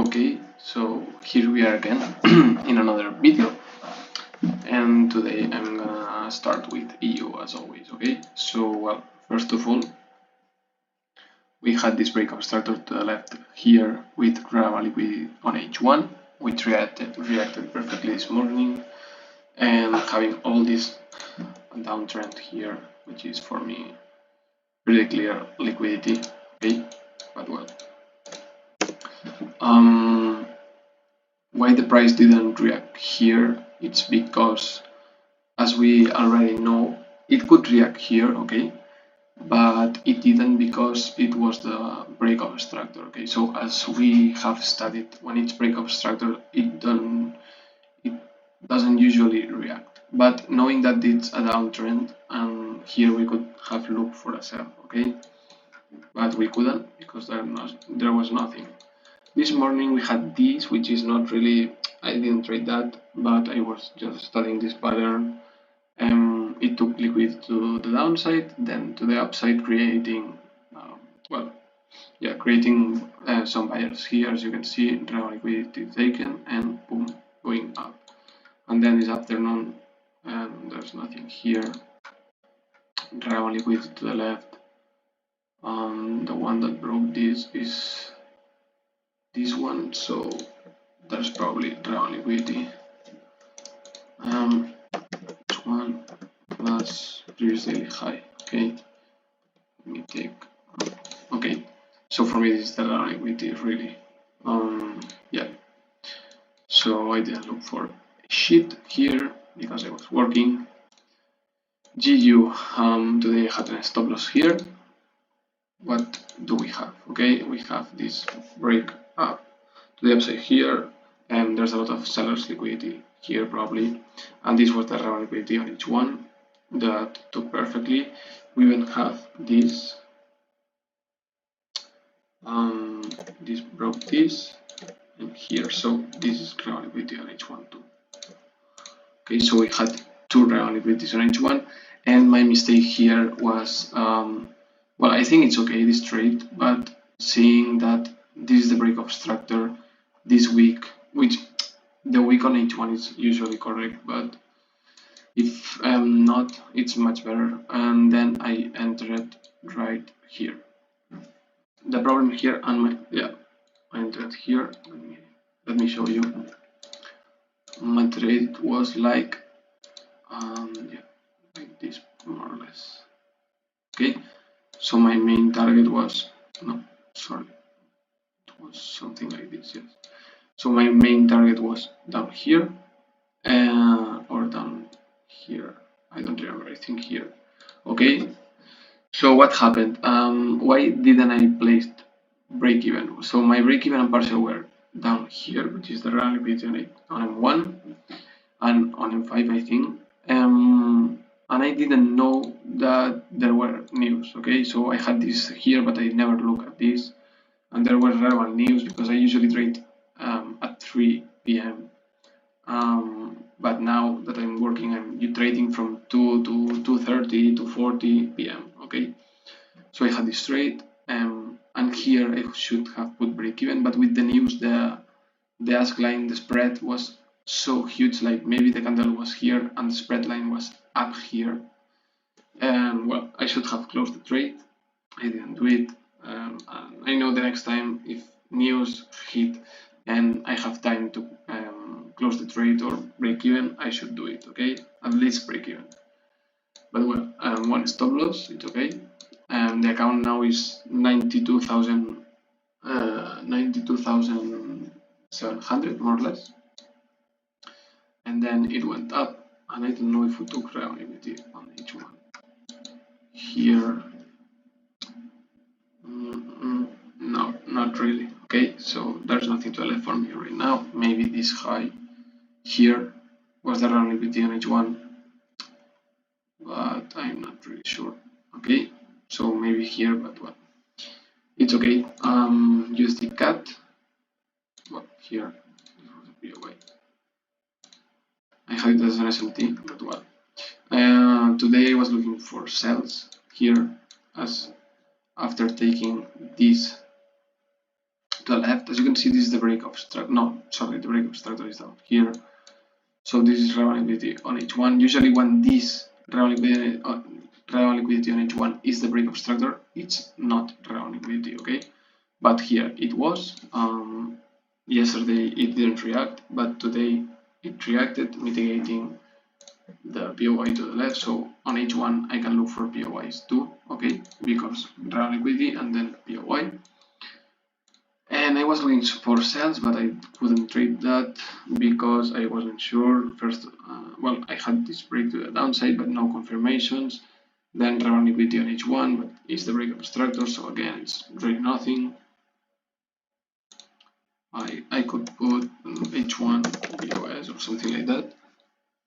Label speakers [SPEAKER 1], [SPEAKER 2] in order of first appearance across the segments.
[SPEAKER 1] Okay, so here we are again in another video, and today I'm gonna start with EU as always. Okay, so well, first of all, we had this break obstructor to the left here with Rava liquidity on H1, which reacted perfectly this morning, and having all this downtrend here, which is for me pretty clear liquidity. Okay, but well. Why the price didn't react here? It's because, as we already know, it could react here, okay, but it didn't because it was the break obstructor, okay. So as we have studied, when it's break obstructor, it doesn't usually react. But knowing that it's a downtrend, and here we could have looked for a sell, okay, but we couldn't because there was nothing. This morning we had this, which is not really, I didn't trade that, but I was just studying this pattern. It took liquid to the downside, then to the upside, creating, creating some buyers here, as you can see, raw liquidity taken, and boom, going up. And then this afternoon, there's nothing here. Raw liquidity to the left. The one that broke this is this one, so there's probably raw liquidity. This one plus previous daily high. Okay, let me take. Okay, so for me this is the raw liquidity really. Yeah. So I didn't look for shit here because I was working. GU today I had a stop loss here. What do we have? Okay, we have this break up to the upside here, and there's a lot of sellers liquidity here probably, and this was the raw liquidity on each one that took perfectly. We even have this this broke this and here, so this is raw liquidity on each one too. Okay, so we had two raw liquidities on each one, and my mistake here was well, I think it's okay this trade, but seeing that this is the break obstructor this week, which the week on H1 is usually correct, but if not, it's much better. And then I entered right here. The problem here, and I entered here. Let me show you. My trade was like this more or less. Okay, so my main target was it was something like this. Yes. So my main target was down here, or down here. I don't remember. I think here. Okay. So what happened? Why didn't I place break even? So my break even and partial were down here, which is the rally between on M1 and on M5, I think. And I didn't know that there were news. Okay, so I had this here, but I never look at this, and there were relevant news because I usually trade at 3 p.m. But now that I'm working, I'm trading from 2 to 2:30 to 40 p.m. Okay, so I had this trade, and here I should have put break even, but with the news, the ask line, the spread was so huge, like maybe the candle was here and the spread line was up here, and well, I should have closed the trade. I didn't do it. And I know the next time if news hit and I have time to close the trade or break even, I should do it. Okay, at least break even. But well, one stop loss, it's okay. The account now is 92,700 more or less, and then it went up, and I don't know if we took reality on each one here. No, not really. Okay, so there's nothing to left for me right now. Maybe this high here was the reality on each one, but I'm not really sure. Okay, so maybe here, but well, it's okay. USD cat. Well, here be away. I have it as an SMT, but well. Today I was looking for sells here, as after taking this to the left, as you can see, this is the break obstructor. No, sorry, the break obstructor is down here. So this is relevant liquidity on H1. Usually when this relevant liquidity on H1 is the break obstructor, it's not relevant liquidity, okay? But here it was. Yesterday it didn't react, but today it reacted, mitigating the POI to the left. So on H1 I can look for POIs too, okay? Because relevant liquidity and then POI. And I was looking for sales, but I couldn't trade that because I wasn't sure. First, well, I had this break to the downside, but no confirmations. Then relevant liquidity on H1, but it's the break obstructor, so again, it's really nothing. I could put H1 POS or something like that.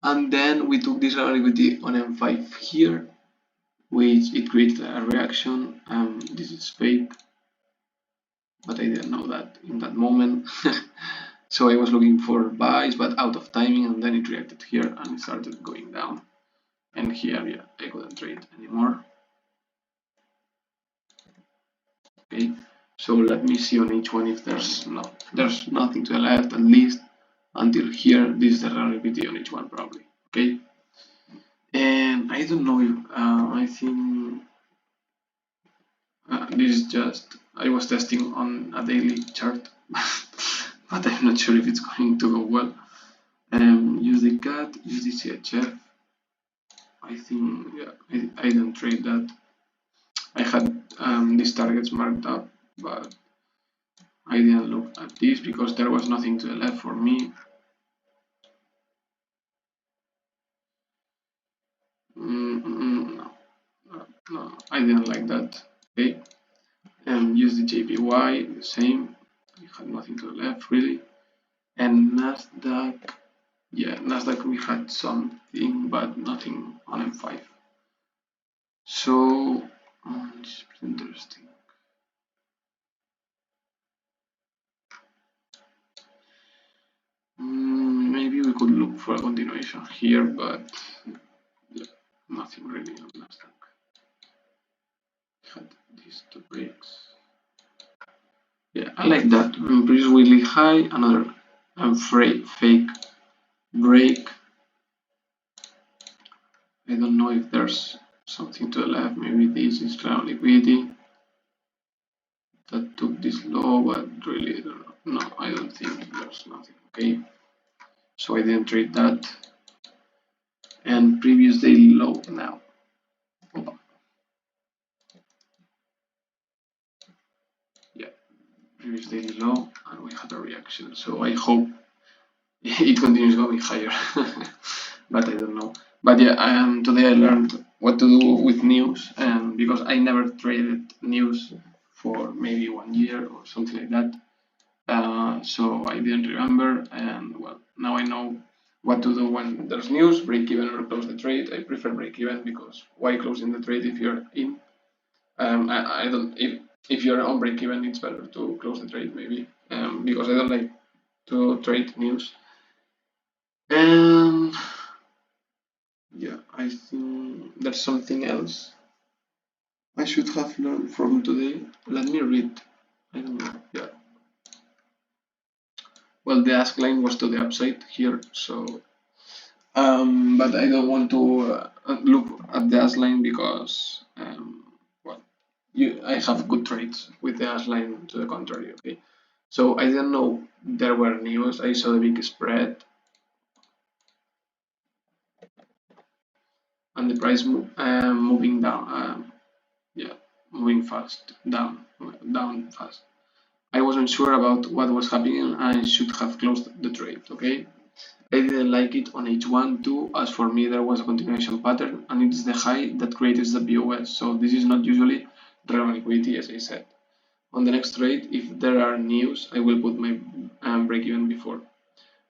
[SPEAKER 1] And then we took this relevant liquidity on M5 here, which it created a reaction. This is fake, but I didn't know that in that moment. So I was looking for buys, but out of timing, and then it reacted here and it started going down. And here, yeah, I couldn't trade anymore. Okay, so let me see on H1 if there's nothing to the left, at least until here. This is the liquidity on H1 probably. Okay, and I don't know if I think this is just I was testing on a daily chart, but I'm not sure if it's going to go well. USD CAD, USD CHF. I think, yeah, I didn't trade that. I had these targets marked up, but I didn't look at this because there was nothing to the left for me. No, I didn't like that. Okay, use the JPY, the same. I had nothing to the left really. And Nasdaq, yeah, Nasdaq we had something, but nothing on M5. So it's interesting. Maybe we could look for a continuation here, but yeah, nothing really on Nasdaq. Had these two breaks. Yeah, I like that. Previous weekly high, another fake break. I don't know if there's something to the left. Maybe this is ground liquidity that took this low, but really, no, I don't think there's nothing. Okay, so I didn't trade that. And previous daily low now. Opa. Yeah, previous daily low, and we had a reaction. So I hope it continues going higher, but I don't know. But yeah, today I learned what to do with news, and because I never traded news for maybe 1 year or something like that, so I didn't remember. And well, now I know what to do when there's news: break even or close the trade. I prefer break even because why closing the trade if you're in? I don't. If you're on break even, it's better to close the trade maybe, because I don't like to trade news. And yeah, I think there's something else I should have learned from today. Let me read. I don't know. Yeah. Well, the ask line was to the upside here, so but I don't want to look at the ask line because well, I have good trades with the ask line to the contrary. Okay, so I didn't know there were news. I saw the big spread and the price moving down. Yeah, moving fast down fast. I wasn't sure about what was happening and I should have closed the trade, okay? I didn't like it on H1 too, as for me there was a continuation pattern and it is the high that creates the POS, so this is not usually relevant liquidity as I said. On the next trade, if there are news, I will put my break even before.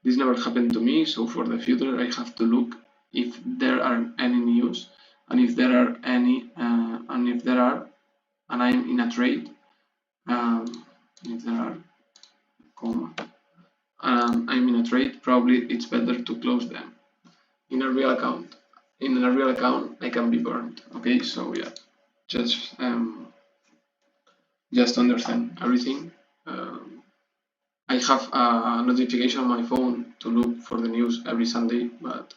[SPEAKER 1] This never happened to me, so for the future I have to look if there are any news and if there are any, and I'm in a trade, if there are, I'm in a trade, probably it's better to close them. In a real account, I can be burned. Okay, so yeah, just understand everything. I have a notification on my phone to look for the news every Sunday, but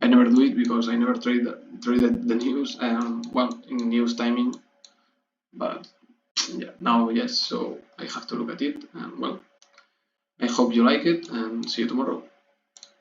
[SPEAKER 1] I never do it because I never traded the news well in news timing. But yeah, now yes, so I have to look at it, and well, I hope you like it, and see you tomorrow.